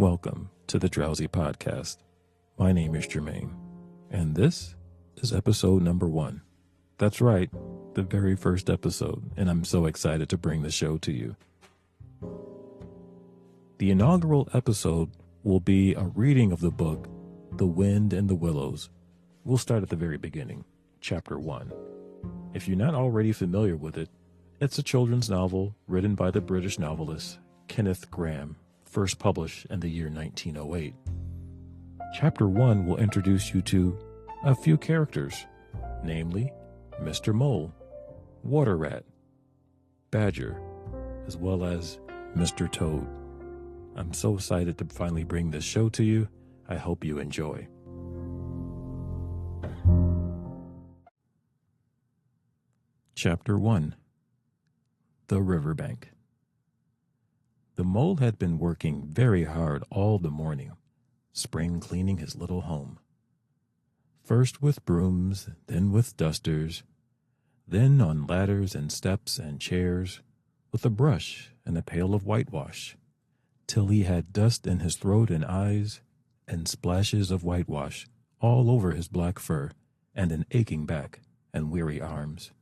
Welcome to the Drowsy Podcast. My name is Jermaine, and this is episode number 1. That's right, the very first episode, and I'm so excited to bring the show to you. The inaugural episode will be a reading of the book, The Wind and the Willows. We'll start at the very beginning, chapter 1. If you're not already familiar with it, it's a children's novel written by the British novelist Kenneth Grahame, first published in the year 1908. Chapter 1 will introduce you to a few characters, namely Mr. Mole, Water Rat, Badger, as well as Mr. Toad. I'm so excited to finally bring this show to you. I hope you enjoy. Chapter 1. The Riverbank. The mole had been working very hard all the morning, spring cleaning his little home. First with brooms, then with dusters, then on ladders and steps and chairs, with a brush and a pail of whitewash, till he had dust in his throat and eyes, and splashes of whitewash all over his black fur, and an aching back and weary arms.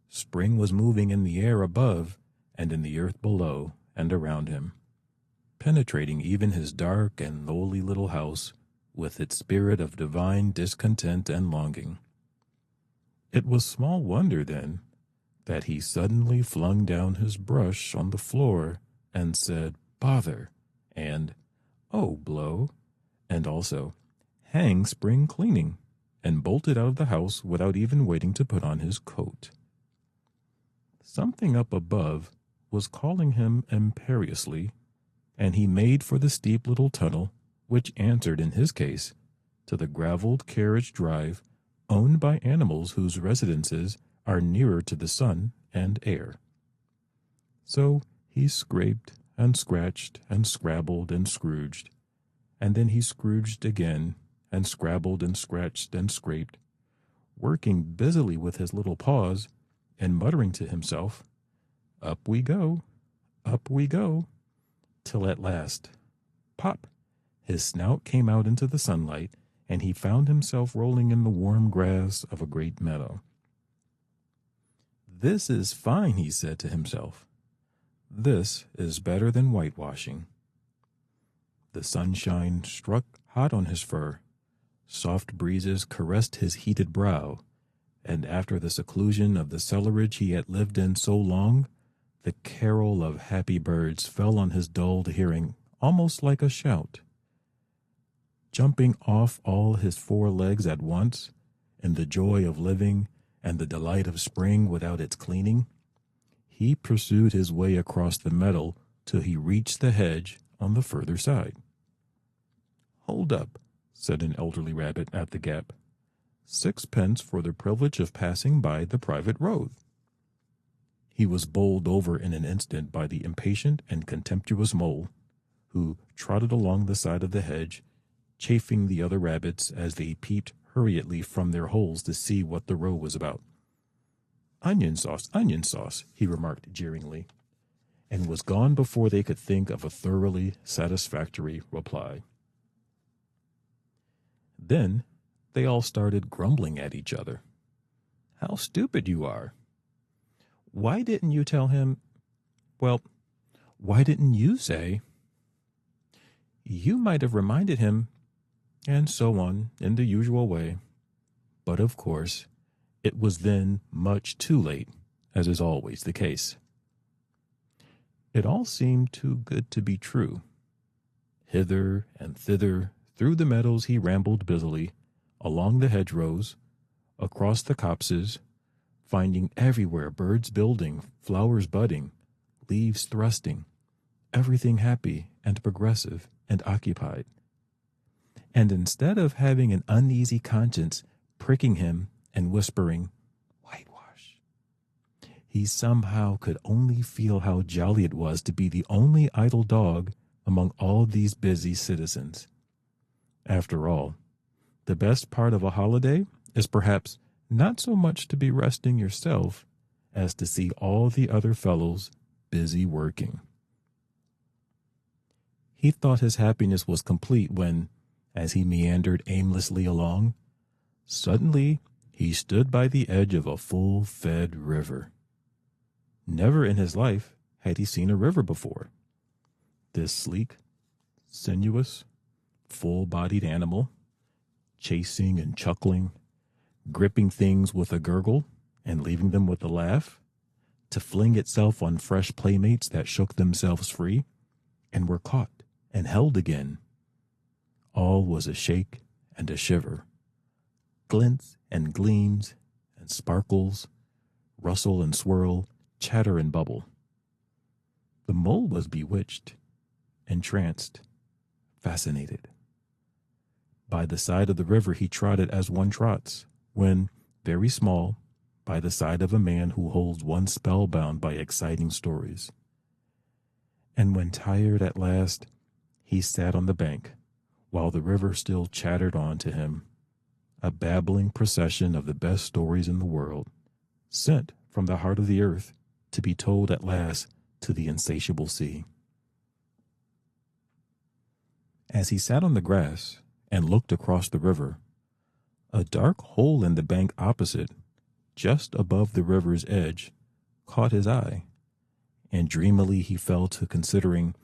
Spring was moving in the air above and in the earth below and around him, penetrating even his dark and lowly little house with its spirit of divine discontent and longing. It was small wonder, then, that he suddenly flung down his brush on the floor and said, "Bother," and "Oh, blow," and also, "Hang spring cleaning," and bolted out of the house without even waiting to put on his coat. Something up above was calling him imperiously, and he made for the steep little tunnel which answered in his case to the gravelled carriage drive owned by animals whose residences are nearer to the sun and air. So he scraped and scratched and scrabbled and scrooged, and then he scrooged again and scrabbled and scratched and scraped, working busily with his little paws and muttering to himself, up we go, till at last, pop, his snout came out into the sunlight, and he found himself rolling in the warm grass of a great meadow. "This is fine," he said to himself. "This is better than whitewashing." The sunshine struck hot on his fur, soft breezes caressed his heated brow, and after the seclusion of the cellarage he had lived in so long, the carol of happy birds fell on his dulled hearing almost like a shout. Jumping off all his 4 legs at once, in the joy of living and the delight of spring without its cleaning, he pursued his way across the meadow till he reached the hedge on the further side. "Hold up," said an elderly rabbit at the gap. "6 pence for the privilege of passing by the private road." He was bowled over in an instant by the impatient and contemptuous mole, who trotted along the side of the hedge, chaffing the other rabbits as they peeped hurriedly from their holes to see what the row was about. onion sauce," he remarked jeeringly, and was gone before they could think of a thoroughly satisfactory reply. Then they all started grumbling at each other. "How stupid you are! Why didn't you tell him? Well, why didn't you say? You might have reminded him," and so on in the usual way. But of course, it was then much too late, as is always the case. It all seemed too good to be true. Hither and thither through the meadows he rambled busily, along the hedgerows, across the copses, finding everywhere birds building, flowers budding, leaves thrusting, everything happy and progressive and occupied. And instead of having an uneasy conscience pricking him and whispering, "Whitewash," he somehow could only feel how jolly it was to be the only idle dog among all these busy citizens. After all, the best part of a holiday is perhaps not so much to be resting yourself as to see all the other fellows busy working. He thought his happiness was complete when, as he meandered aimlessly along, suddenly he stood by the edge of a full-fed river. Never in his life had he seen a river before. This sleek, sinuous, full-bodied animal, chasing and chuckling, gripping things with a gurgle and leaving them with a laugh, to fling itself on fresh playmates that shook themselves free and were caught and held again. All was a shake and a shiver, glints and gleams and sparkles, rustle and swirl, chatter and bubble. The mole was bewitched, entranced, fascinated. By the side of the river he trotted as one trots, when, very small, by the side of a man who holds one spellbound by exciting stories. And when tired at last, he sat on the bank, while the river still chattered on to him, a babbling procession of the best stories in the world, sent from the heart of the earth to be told at last to the insatiable sea. As he sat on the grass and looked across the river, a dark hole in the bank opposite, just above the river's edge, caught his eye, and dreamily he fell to considering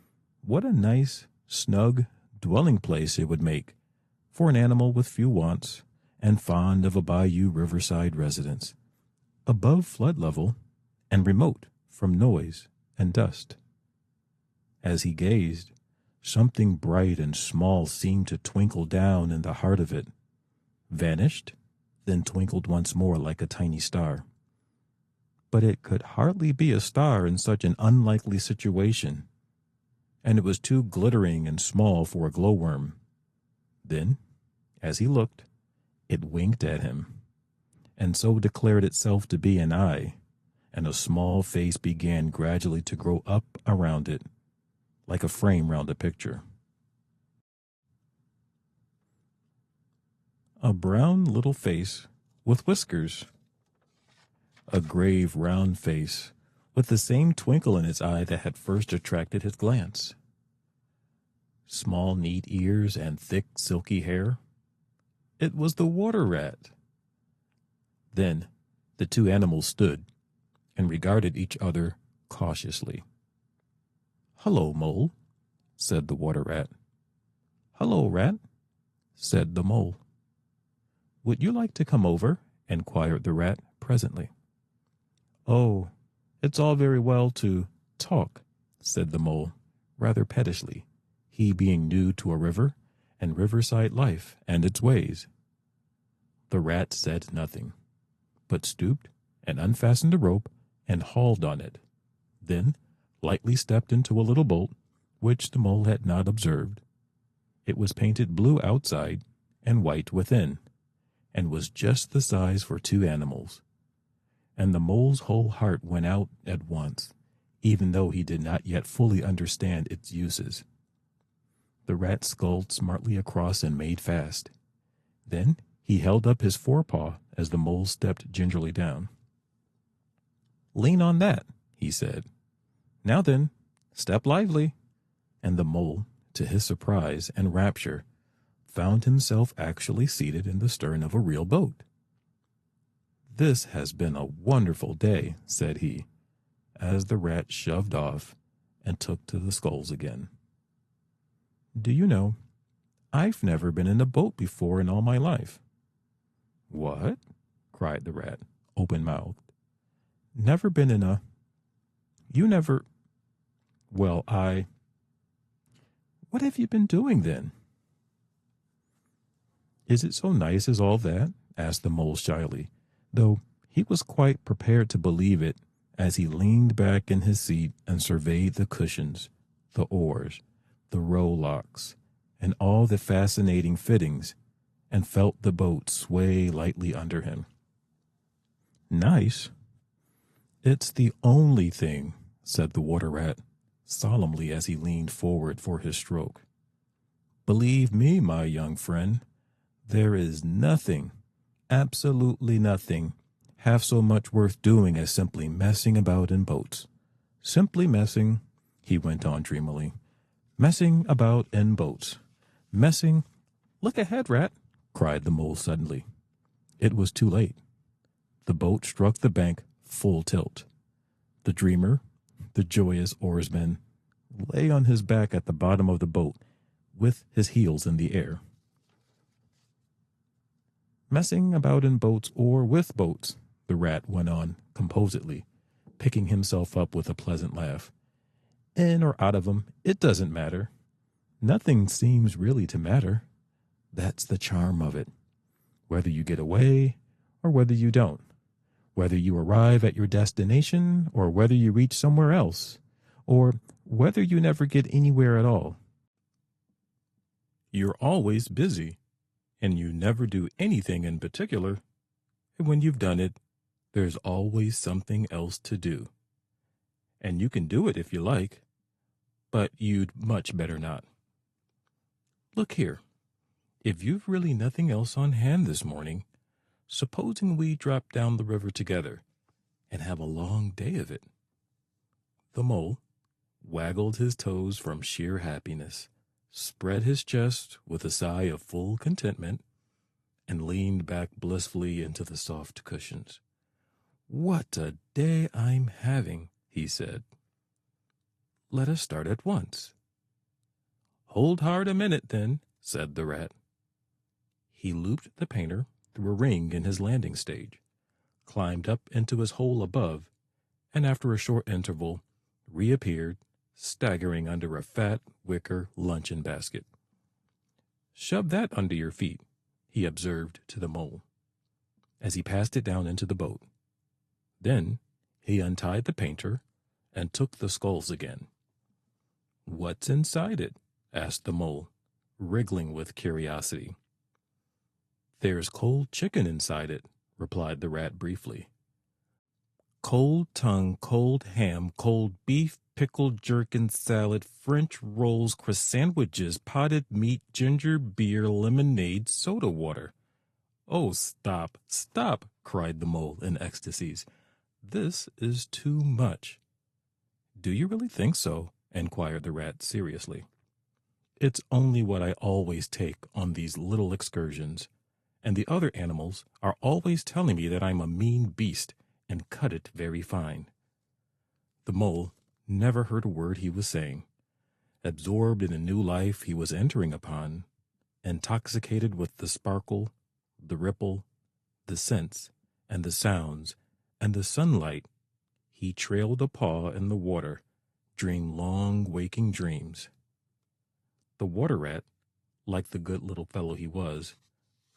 what a nice, snug dwelling place it would make for an animal with few wants and fond of a bayou riverside residence, above flood level and remote from noise and dust. As he gazed, something bright and small seemed to twinkle down in the heart of it, vanished, then twinkled once more like a tiny star. But it could hardly be a star in such an unlikely situation, and it was too glittering and small for a glowworm. Then, as he looked, it winked at him, and so declared itself to be an eye, and a small face began gradually to grow up around it, like a frame round a picture. A brown little face with whiskers. A grave, round face with the same twinkle in its eye that had first attracted his glance. Small, neat ears and thick, silky hair. It was the water rat. Then the two animals stood and regarded each other cautiously. "Hello, mole," said the water rat. "Hello, rat," said the mole. "Would you like to come over?" inquired the rat presently. "Oh, it's all very well to talk," said the mole, rather pettishly, he being new to a river and riverside life and its ways. The rat said nothing, but stooped and unfastened a rope and hauled on it, then lightly stepped into a little boat, which the mole had not observed. It was painted blue outside and white within, and was just the size for two animals. And the mole's whole heart went out at once, even though he did not yet fully understand its uses. The rat sculled smartly across and made fast. Then he held up his forepaw as the mole stepped gingerly down. "Lean on that," he said. "Now then, step lively." And the mole, to his surprise and rapture, found himself actually seated in the stern of a real boat. "This has been a wonderful day," said he, as the rat shoved off and took to the sculls again. "Do you know, I've never been in a boat before in all my life." "What?" cried the rat, open-mouthed. "Never been in a... You never... Well, What have you been doing then?" "Is it so nice as all that?" asked the mole shyly, though he was quite prepared to believe it as he leaned back in his seat and surveyed the cushions, the oars, the rowlocks, and all the fascinating fittings, and felt the boat sway lightly under him. "Nice? It's the only thing," said the water rat, solemnly as he leaned forward for his stroke. "Believe me, my young friend, there is nothing, absolutely nothing, half so much worth doing as simply messing about in boats. Simply messing," he went on dreamily, Messing about in boats. Messing. Look ahead, Rat, cried the mole suddenly. It was too late. The boat struck the bank full tilt. The dreamer, the joyous oarsman, lay on his back at the bottom of the boat with his heels in the air. Messing about in boats or with boats, the rat went on composedly, picking himself up with a pleasant laugh. In or out of 'em, it doesn't matter. Nothing seems really to matter. That's the charm of it. Whether you get away or whether you don't. Whether you arrive at your destination or whether you reach somewhere else. Or whether you never get anywhere at all. You're always busy, and you never do anything in particular. And when you've done it, there's always something else to do. And you can do it if you like, but you'd much better not. Look here, if you've really nothing else on hand this morning, supposing we drop down the river together and have a long day of it. The mole waggled his toes from sheer happiness, spread his chest with a sigh of full contentment, and leaned back blissfully into the soft cushions. What a day I'm having, he said. Let us start at once. Hold hard a minute, then, said the rat. He looped the painter through a ring in his landing stage, climbed up into his hole above, and after a short interval reappeared, staggering under a fat wicker luncheon basket. Shove that under your feet, he observed to the mole, as he passed it down into the boat. Then he untied the painter and took the sculls again. What's inside it? Asked the mole, wriggling with curiosity. There's cold chicken inside it, replied the rat briefly. Cold tongue, cold ham, cold beef, pickled gherkin salad, French rolls, croissantwiches, potted meat, ginger beer, lemonade, soda water. Oh, stop, stop, cried the mole in ecstasies. This is too much. Do you really think so? Inquired the rat seriously. It's only what I always take on these little excursions, and the other animals are always telling me that I'm a mean beast and cut it very fine. The mole never heard a word he was saying, absorbed in a new life he was entering upon, intoxicated with the sparkle, the ripple, the scents, and the sounds, and the sunlight. He trailed a paw in the water, dreamed long waking dreams. The water rat, like the good little fellow he was,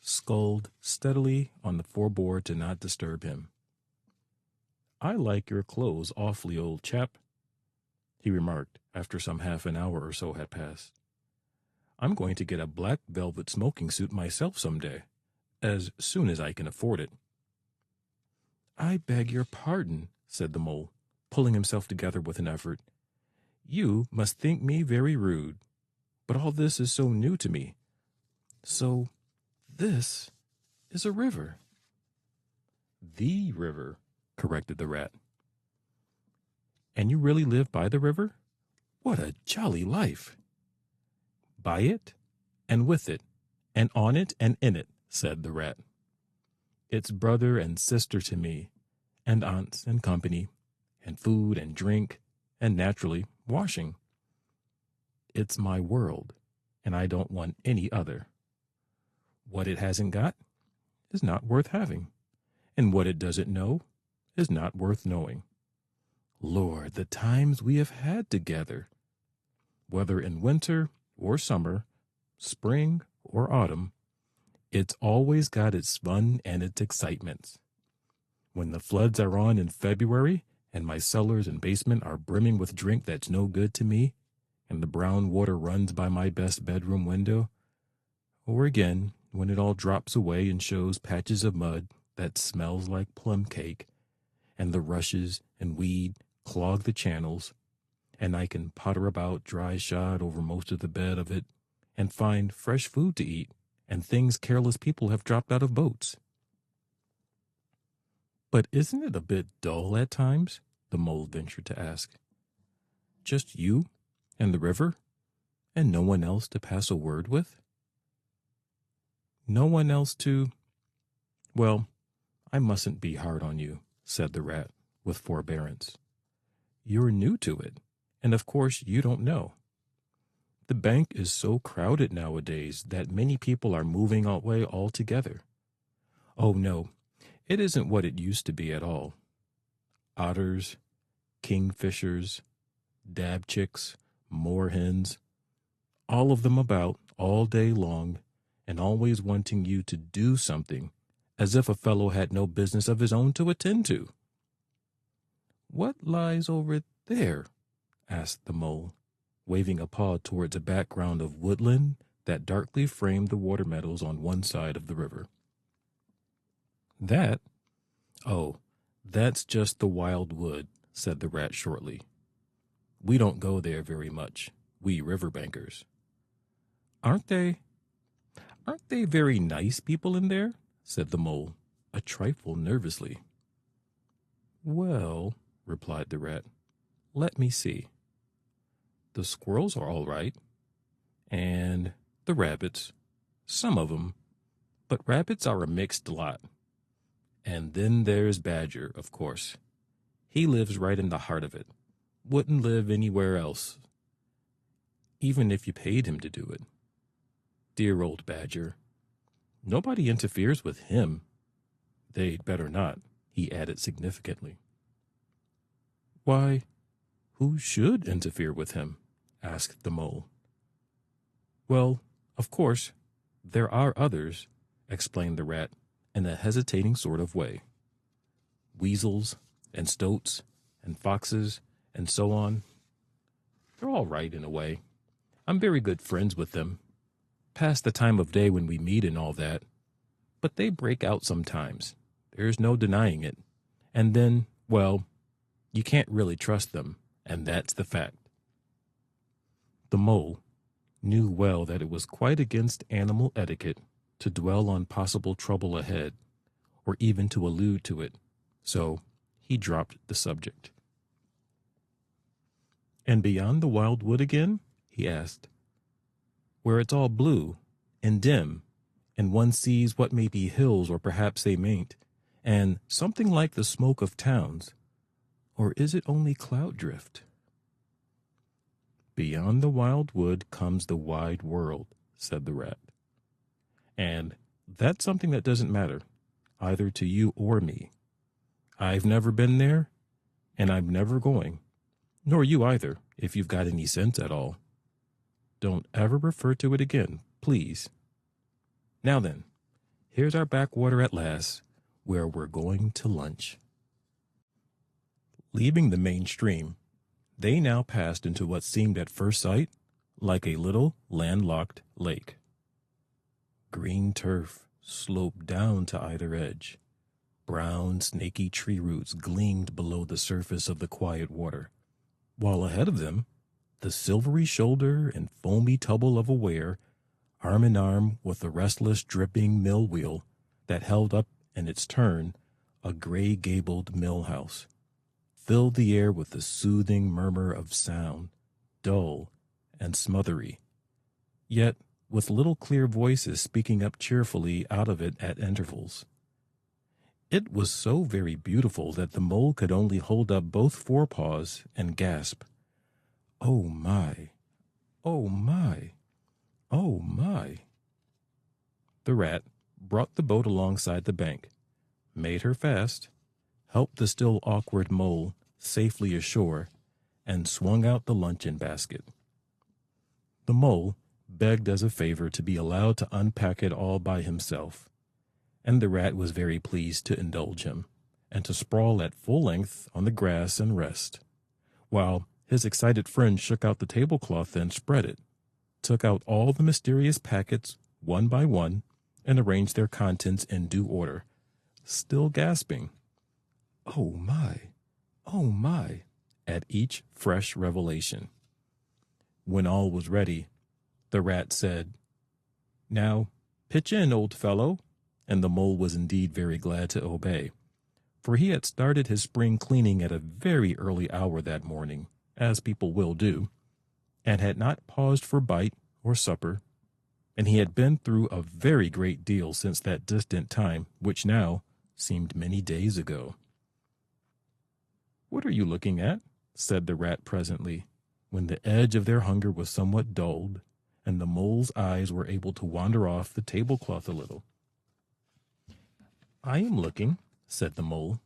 sculled steadily on the foreboard to not disturb him. I like your clothes awfully, old chap, he remarked after some half an hour or so had passed. I'm going to get a black velvet smoking suit myself some day, as soon as I can afford it. I beg your pardon, said the mole, pulling himself together with an effort. You must think me very rude, but all this is so new to me. So, this is a river. The river, corrected the rat. And you really live by the river? What a jolly life! By it, and with it, and on it, and in it, said the rat. It's brother and sister to me, and aunts and company, and food and drink, and naturally, washing. It's my world, and I don't want any other. What it hasn't got is not worth having, and what it doesn't know is not worth knowing. Lord, the times we have had together, whether in winter or summer, spring or autumn, it's always got its fun and its excitements. When the floods are on in February and my cellars and basement are brimming with drink that's no good to me, and the brown water runs by my best bedroom window, or again, when it all drops away and shows patches of mud that smells like plum cake, and the rushes and weed clog the channels, and I can potter about dry shod over most of the bed of it and find fresh food to eat and things careless people have dropped out of boats. But isn't it a bit dull at times? The mole ventured to ask. Just you and the river? And no one else to pass a word with? No one else to... Well, I mustn't be hard on you, said the rat, with forbearance. You're new to it, and of course you don't know. The bank is so crowded nowadays that many people are moving away altogether. Oh no, it isn't what it used to be at all. Otters, kingfishers, dabchicks, moorhens, all of them about all day long and always wanting you to do something, as if a fellow had no business of his own to attend to. What lies over there? Asked the mole, waving a paw towards a background of woodland that darkly framed the water meadows on one side of the river. That? Oh, that's just the wild wood, said the rat shortly. We don't go there very much, we riverbankers. Aren't they very nice people in there? Said the mole, a trifle nervously. Well, replied the rat, let me see. The squirrels are all right, and the rabbits, some of them, but rabbits are a mixed lot. And then there's Badger, of course. He lives right in the heart of it. Wouldn't live anywhere else, even if you paid him to do it. Dear old Badger. Nobody interferes with him. They'd better not, he added significantly. Why, who should interfere with him? Asked the mole. Well, of course, there are others, explained the rat in a hesitating sort of way. Weasels and stoats and foxes and so on. They're all right in a way. I'm very good friends with them. Past the time of day when we meet and all that. But they break out sometimes. There's no denying it. And then, well, you can't really trust them, and that's the fact. The mole knew well that it was quite against animal etiquette to dwell on possible trouble ahead, or even to allude to it, so he dropped the subject. And beyond the wild wood again? He asked. Where it's all blue and dim, and one sees what may be hills or perhaps they mayn't, and something like the smoke of towns. Or is it only cloud drift? Beyond the wild wood comes the wide world, said the rat. And that's something that doesn't matter, either to you or me. I've never been there, and I'm never going, nor you either, if you've got any sense at all. Don't ever refer to it again, please. Now then, here's our backwater at last, where we're going to lunch. Leaving the main stream, they now passed into what seemed at first sight like a little landlocked lake. Green turf sloped down to either edge. Brown, snaky tree roots gleamed below the surface of the quiet water, while ahead of them, the silvery shoulder and foamy tubble of a weir, arm in arm with the restless, dripping mill wheel that held up in its turn a gray-gabled mill house, filled the air with the soothing murmur of sound, dull and smothery, yet with little clear voices speaking up cheerfully out of it at intervals. It was so very beautiful that the mole could only hold up both forepaws and gasp, "Oh my, oh my, oh my." The rat brought the boat alongside the bank, made her fast, helped the still awkward mole safely ashore, and swung out the luncheon basket. The mole begged as a favor to be allowed to unpack it all by himself, and the rat was very pleased to indulge him, and to sprawl at full length on the grass and rest, while his excited friend shook out the tablecloth and spread it, took out all the mysterious packets one by one, and arranged their contents in due order, still gasping, "Oh my," at each fresh revelation. When all was ready, the rat said, "Now, pitch in, old fellow," and the mole was indeed very glad to obey, for he had started his spring cleaning at a very early hour that morning, as people will do, and had not paused for bite or supper, and he had been through a very great deal since that distant time, which now seemed many days ago. "What are you looking at?" said the rat presently, when the edge of their hunger was somewhat dulled, and the mole's eyes were able to wander off the tablecloth a little. "I am looking," said the mole,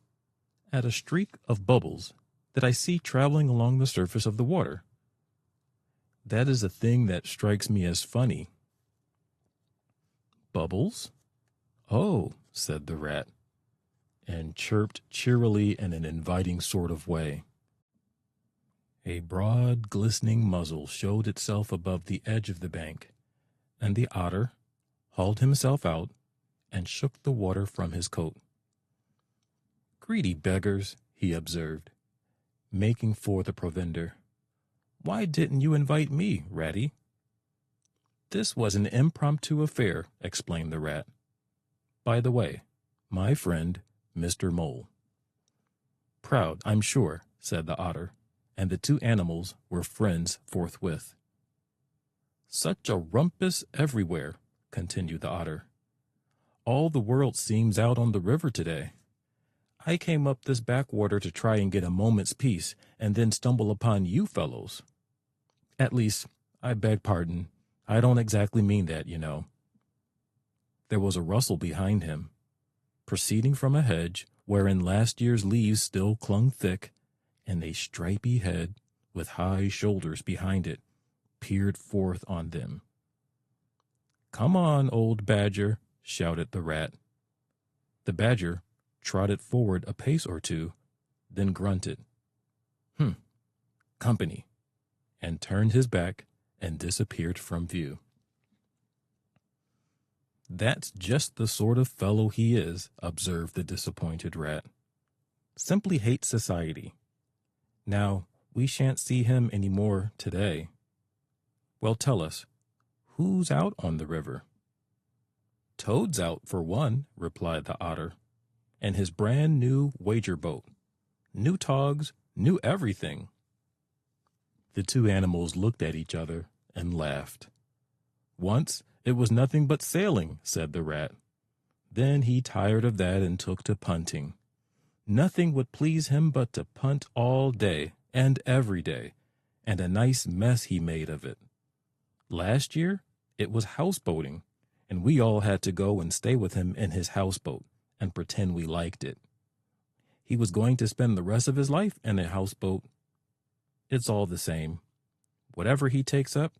"at a streak of bubbles that I see traveling along the surface of the water. That is a thing that strikes me as funny." "Bubbles? Oh," said the rat, and chirped cheerily in an inviting sort of way. A broad, glistening muzzle showed itself above the edge of the bank, and the otter hauled himself out and shook the water from his coat. "Greedy beggars," he observed, making for the provender. "Why didn't you invite me, Ratty?" "This was an impromptu affair," explained the rat. "By the way, my friend, Mr. Mole." "Proud, I'm sure," said the otter, and the two animals were friends forthwith. "Such a rumpus everywhere," continued the otter. "All the world seems out on the river today. I came up this backwater to try and get a moment's peace, and then stumble upon you fellows. At least, I beg pardon, I don't exactly mean that, you know." There was a rustle behind him. Proceeding from a hedge, wherein last year's leaves still clung thick, and a stripy head with high shoulders behind it peered forth on them. "Come on, old badger," shouted the rat. The badger trotted forward a pace or two, then grunted, Company," and turned his back and disappeared from view. "That's just the sort of fellow he is," observed the disappointed rat. "Simply hates society. Now, we shan't see him any more today. Well, tell us, who's out on the river?" "Toad's out, for one," replied the otter, "and his brand new wager boat. New togs, new everything." The two animals looked at each other and laughed. "Once it was nothing but sailing," said the rat. "Then he tired of that and took to punting. Nothing would please him but to punt all day and every day, and a nice mess he made of it. Last year it was houseboating, and we all had to go and stay with him in his houseboat and pretend we liked it. He was going to spend the rest of his life in a houseboat. It's all the same. Whatever he takes up,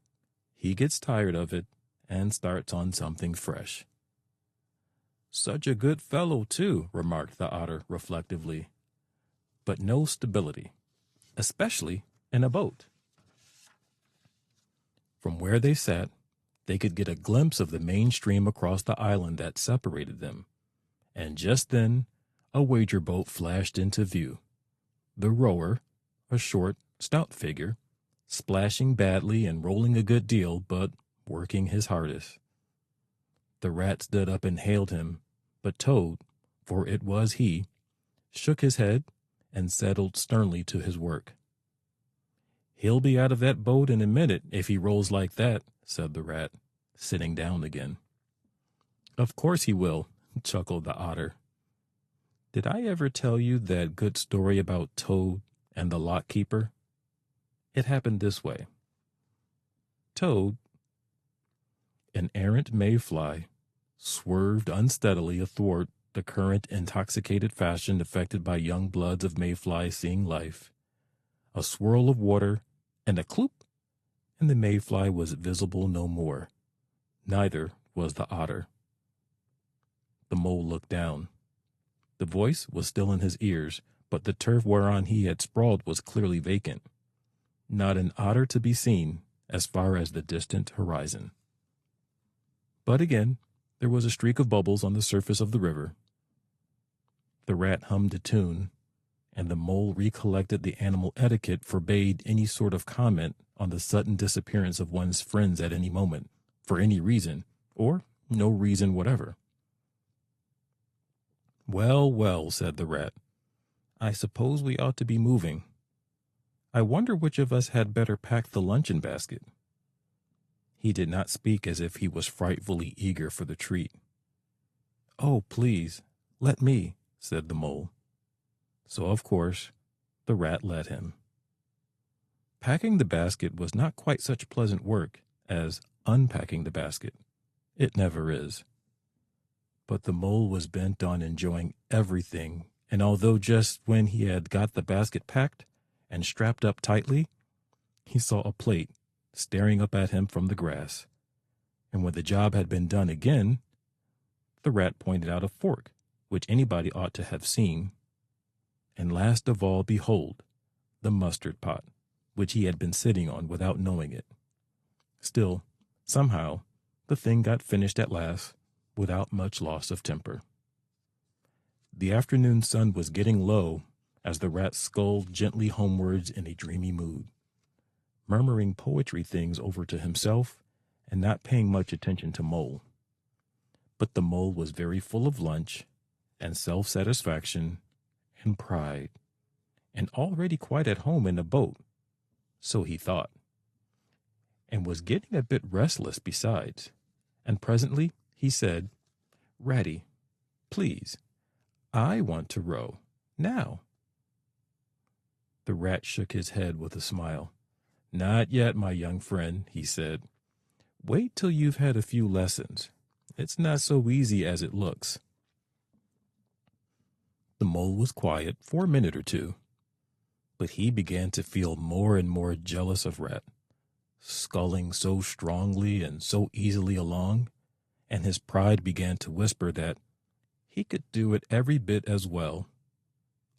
he gets tired of it and starts on something fresh." "Such a good fellow, too," remarked the otter reflectively. "But no stability, especially in a boat." From where they sat, they could get a glimpse of the main stream across the island that separated them, and just then a wager boat flashed into view. The rower, a short, stout figure, splashing badly and rolling a good deal, but working his hardest. The rat stood up and hailed him, but Toad, for it was he, shook his head and settled sternly to his work. "He'll be out of that boat in a minute if he rolls like that," said the rat, sitting down again. "Of course he will," chuckled the otter. "Did I ever tell you that good story about Toad and the lock keeper? It happened this way. Toad, an errant mayfly, swerved unsteadily athwart the current intoxicated fashion affected by young bloods of mayflies seeing life. A swirl of water and a cloop, and the mayfly was visible no more. Neither was the otter. The mole looked down. The voice was still in his ears, but the turf whereon he had sprawled was clearly vacant. Not an otter to be seen as far as the distant horizon. But again, there was a streak of bubbles on the surface of the river. The rat hummed a tune, and the mole recollected the animal etiquette forbade any sort of comment on the sudden disappearance of one's friends at any moment, for any reason, or no reason whatever. "Well, well," said the rat, "I suppose we ought to be moving." I wonder which of us had better pack the luncheon basket. He did not speak as if he was frightfully eager for the treat. Oh, please, let me, said the mole. So, of course, the rat let him. Packing the basket was not quite such pleasant work as unpacking the basket. It never is. But the mole was bent on enjoying everything, and although just when he had got the basket packed and strapped up tightly, he saw a plate staring up at him from the grass. And when the job had been done again, the rat pointed out a fork, which anybody ought to have seen. And last of all, behold, the mustard pot, which he had been sitting on without knowing it. Still, somehow, the thing got finished at last, without much loss of temper. The afternoon sun was getting low as the rat sculled gently homewards in a dreamy mood, murmuring poetry things over to himself and not paying much attention to Mole. But the mole was very full of lunch and self-satisfaction and pride, and already quite at home in the boat, so he thought, and was getting a bit restless besides. And presently he said, Ratty, please, I want to row now. The rat shook his head with a smile. Not yet, my young friend, he said. Wait till you've had a few lessons. It's not so easy as it looks. The mole was quiet for a minute or two, but he began to feel more and more jealous of Rat, sculling so strongly and so easily along, and his pride began to whisper that he could do it every bit as well.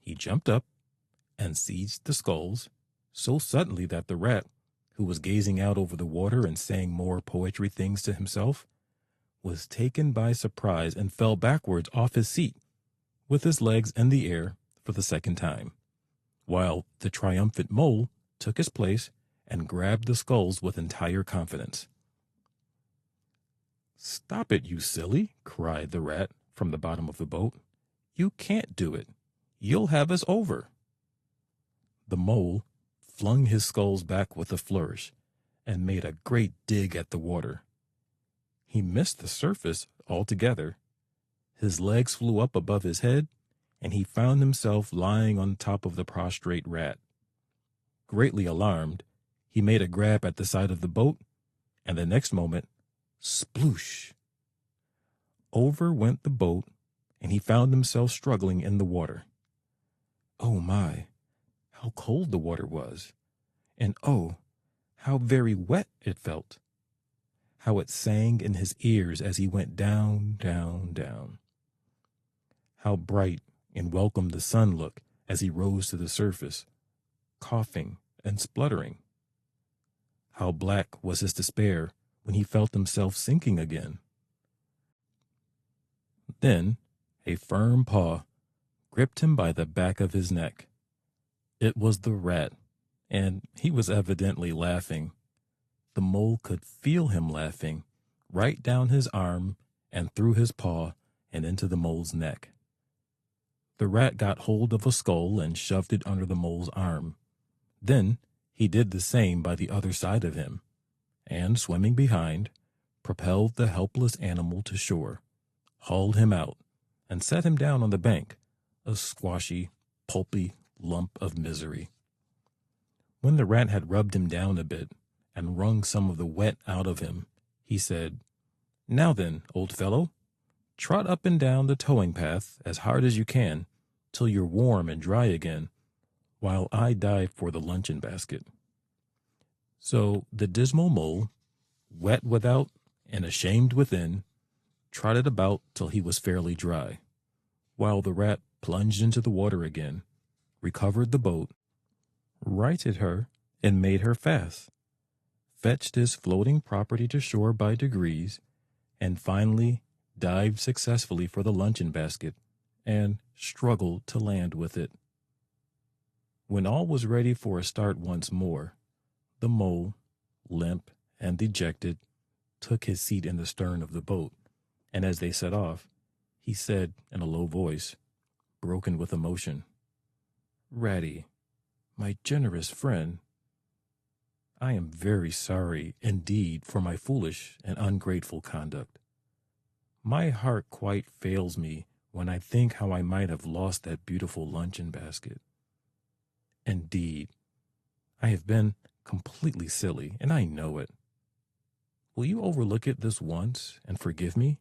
He jumped up and seized the sculls so suddenly that the rat, who was gazing out over the water and saying more poetry things to himself, was taken by surprise and fell backwards off his seat, with his legs in the air for the second time, while the triumphant mole took his place and grabbed the sculls with entire confidence. Stop it, you silly, cried the rat from the bottom of the boat. You can't do it. You'll have us over. The mole flung his sculls back with a flourish and made a great dig at the water. He missed the surface altogether. His legs flew up above his head, and he found himself lying on top of the prostrate rat. Greatly alarmed, he made a grab at the side of the boat, and the next moment, sploosh! Over went the boat, and he found himself struggling in the water. Oh my, how cold the water was, and oh, how very wet it felt. How it sang in his ears as he went down, down, down. How bright and welcome the sun looked as he rose to the surface, coughing and spluttering. How black was his despair when he felt himself sinking again. Then a firm paw gripped him by the back of his neck. It was the rat, and he was evidently laughing. The mole could feel him laughing, right down his arm and through his paw and into the mole's neck. The rat got hold of a skull and shoved it under the mole's arm. Then he did the same by the other side of him, and, swimming behind, propelled the helpless animal to shore, hauled him out, and set him down on the bank, a squashy, pulpy lump of misery. When the rat had rubbed him down a bit and wrung some of the wet out of him, he said, Now then, old fellow, trot up and down the towing path as hard as you can till you're warm and dry again, while I dive for the luncheon basket. So the dismal mole, wet without and ashamed within, trotted about till he was fairly dry, while the rat plunged into the water again, recovered the boat, righted her, and made her fast, fetched his floating property to shore by degrees, and finally dived successfully for the luncheon basket and struggled to land with it. When all was ready for a start once more, the mole, limp and dejected, took his seat in the stern of the boat, and as they set off, he said in a low voice, broken with emotion, Ratty, my generous friend, I am very sorry indeed for my foolish and ungrateful conduct. My heart quite fails me when I think how I might have lost that beautiful luncheon basket. Indeed, I have been completely silly, and I know it. Will you overlook it this once and forgive me,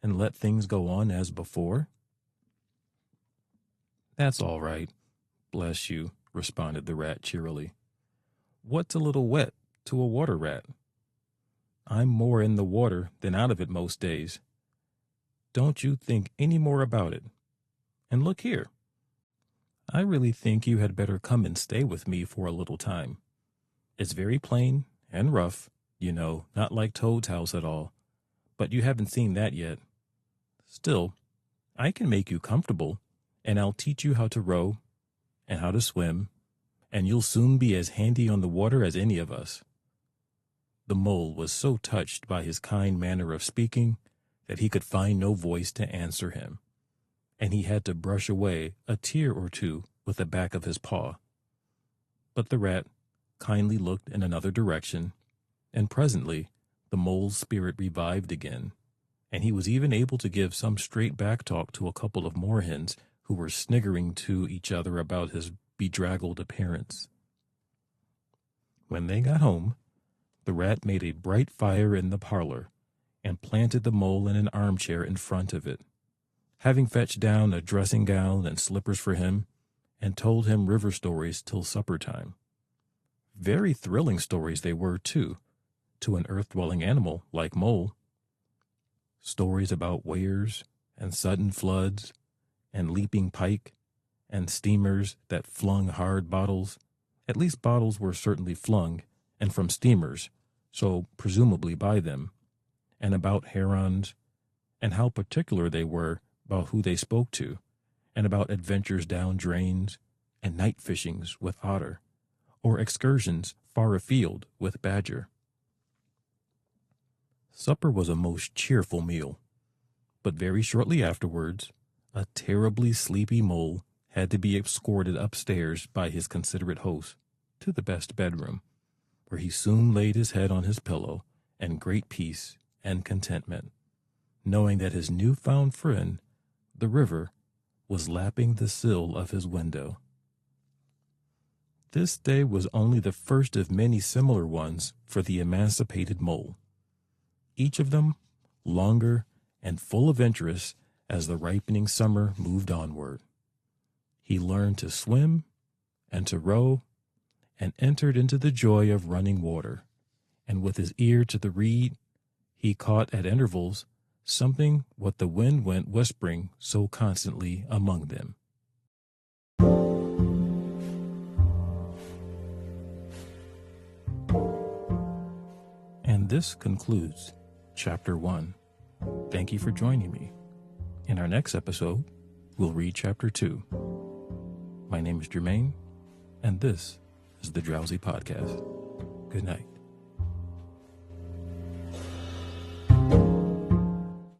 and let things go on as before?" "That's all right, bless you," responded the rat cheerily. "What's a little wet to a water rat? I'm more in the water than out of it most days. Don't you think any more about it. And look here, I really think you had better come and stay with me for a little time. It's very plain and rough, not like Toad's house at all, but you haven't seen that yet. Still, I can make you comfortable, and I'll teach you how to row and how to swim, and you'll soon be as handy on the water as any of us." The mole was so touched by his kind manner of speaking that he could find no voice to answer him, and he had to brush away a tear or two with the back of his paw. But the rat kindly looked in another direction, and presently the mole's spirit revived again, and he was even able to give some straight back talk to a couple of moorhens who were sniggering to each other about his bedraggled appearance. When they got home, the rat made a bright fire in the parlor and planted the mole in an armchair in front of it, having fetched down a dressing gown and slippers for him, and told him river stories till supper time. Very thrilling stories they were, too, to an earth-dwelling animal like Mole. Stories about weirs and sudden floods and leaping pike and steamers that flung hard bottles. At least bottles were certainly flung, and from steamers, so presumably by them, and about herons, and how particular they were about who they spoke to, and about adventures down drains, and night fishings with otter, or excursions far afield with badger. Supper was a most cheerful meal, but very shortly afterwards, a terribly sleepy mole had to be escorted upstairs by his considerate host to the best bedroom, where he soon laid his head on his pillow in great peace and contentment, knowing that his new-found friend, the river, was lapping the sill of his window. This day was only the first of many similar ones for the emancipated mole, each of them longer and full of interest as the ripening summer moved onward. He learned to swim and to row, and entered into the joy of running water, and with his ear to the reed, he caught at intervals something what the wind went whispering so constantly among them. And this concludes Chapter 1. Thank you for joining me. In our next episode, we'll read Chapter 2. My name is Jermaine, and this is the Drowsy Podcast. Good night.